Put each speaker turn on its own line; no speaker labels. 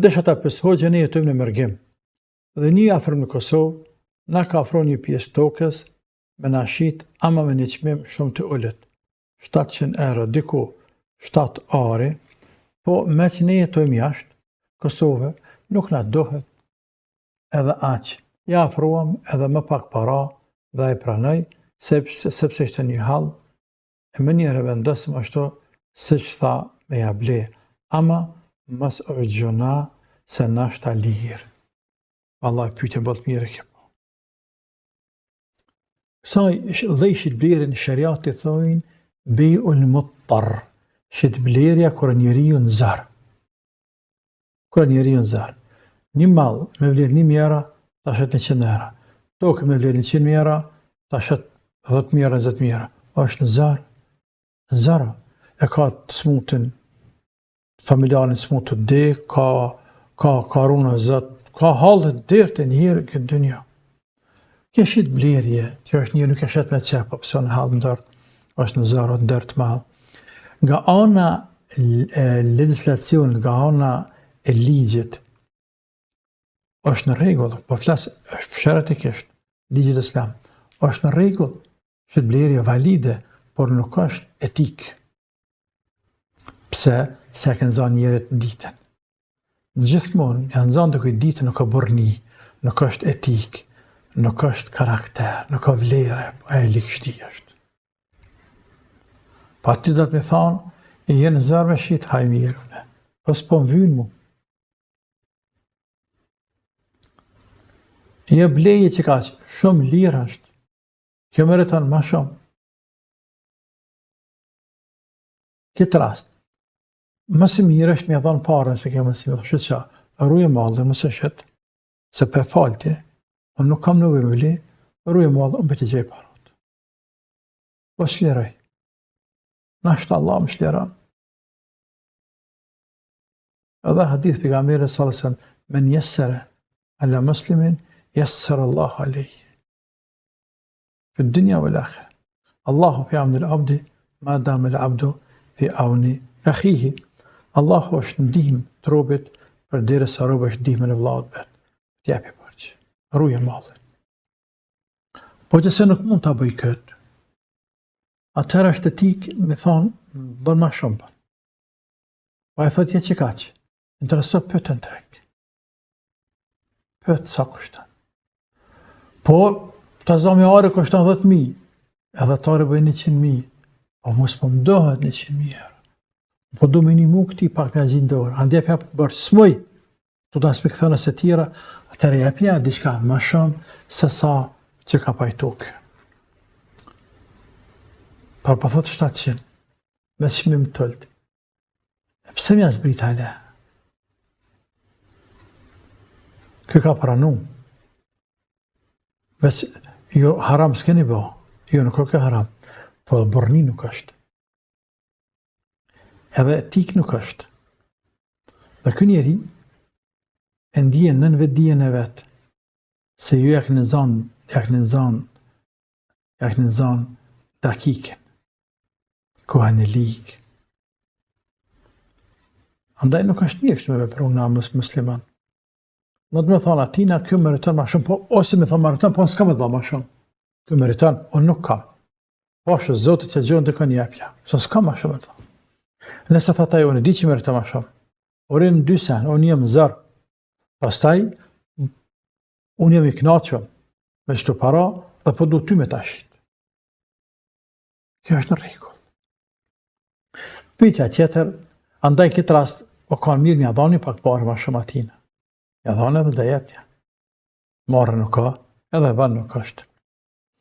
Desha ta pësoj që ne jetojmë në mërgim. Dhe një afërm në Kosovë, na ka afro një pjesë tokës me na shit ama me një çmim shumë të ulët. 700 euro diku, 7 ari, po me që ne jetojmë jashtë Kosovë, nuk na dohet edhe aq. Ja afruam edhe më pak para dhe e pranoj, sepse ishte një hall, e më njëherë vendosëm ashtu siç tha me ja ble. Ama mas është gjuna se na shta lirë. Allah pyetje bëllë mire kjo. Kësaj dhe i shqitblerin shariat të thojnë bejul muttar, shqitblerja kërë njeriu në zarë. Kërë njeriu në zarë. Një malë me vlerë 1.000 euro, ta shet 100 euro. Tokë me vlerë 100 euro, ta shet 10.000 euro, 20.000 euro. Është në zarë. Në zarë. E ka të smutin, familjarin smut të de, ka runë zët, ka halët dërë të njërë këtë dënja. Kjo shqit blerje, kjo është njërë nuk e shet me qepa, pëse në halë ndërët, është në zarë, ndërë të malë. Nga ana legislacionit, nga ana e ligjit, është në regullë, po flasë, është fshërët e kështë, ligjit islam, është në regullë, shqit blerje valide, por nuk është etikë. Pse, se kënë zanë njerët ditën. Në gjithmonë, janë zanë të këtë ditën nuk ka burni, nuk është etik, nuk është karakter, nuk ka vlerë, e likështi është. Pa ti do të me thanë, e jenë zarë me shqitë, haj mirëne. Po s'po më vynë mu. Je bleje që ka shumë lirë është, kjo meriton ma shumë. Këtë rast, mësë mirë është me dhanë parën se ke mësë mirë, shëtë qa, rruje malë, mësë shëtë, se për falti, unë nuk kam në vërmëli, rruje malë, unë për të gjej parët. Po shleroj. Nashtë Allah më shleron. Edhe hadith për gamere salësën, men jesëre, ala muslimin, jesër Allah alej. Për dënja vë l'akhir. Allahu fi amni l'abdi, ma dam l'abdu fi avni akhihi. Allahu është ndihmë të robit për dire sa robë është ndihme në vllaut vetë. T'japi përqë. Rruje malë. Po që se nuk mund të bëj këtë, atëherë është etikë me thonë, bërë ma shumë për. Po e thot je që kaqë, intereso pëtë në trekë. Pëtë sa kushtan. Po, të zami are kushtan 10.000, edhe të are bëjë 100.000, po mos po mdohet 100.000 euro. Po du minimum këti pak me gjinë dorë. Andje për bërë smoj, të da s'me këthënës e tjera, atër e pja diçka më shumë se sa që ka pajtokë. Por po thotë 700, me shmim tëllët. E pëse mja zbrit hale? Kë ka pranu. Jo, haram s'keni bo. Jo, nuk ka haram. Po burni nuk është. Edhe etik nuk është. Dhe kë njeri e ndijen nën vetë dijen e vetë se ju jak në zanë dakiken, kohën e likë. Andaj nuk është mirë kështë me vepru nga musliman. Në të me thonë atina, kjo meriton ma shumë, po ose me thonë meriton, po s'ka me dha ma shumë. Kjo meriton, unë nuk kam. Po është zotit që gjohën të kënë jepja, so s'ka ma shumë e thonë. Nëse thë taj, unë e di që meriton ma shumë. Unë në 2 sen, unë jem zërë. Pastaj, unë jem i knaqëm me qëtu para dhe po du ty me tashit. Kjo është në rregull. Pyetja tjetër, andaj këtë rast, o kanë mirë mja dhani pak parë ma shumë atina. Mja dhani edhe dhe jepnja. Marë nuk ka, edhe vanë nuk është.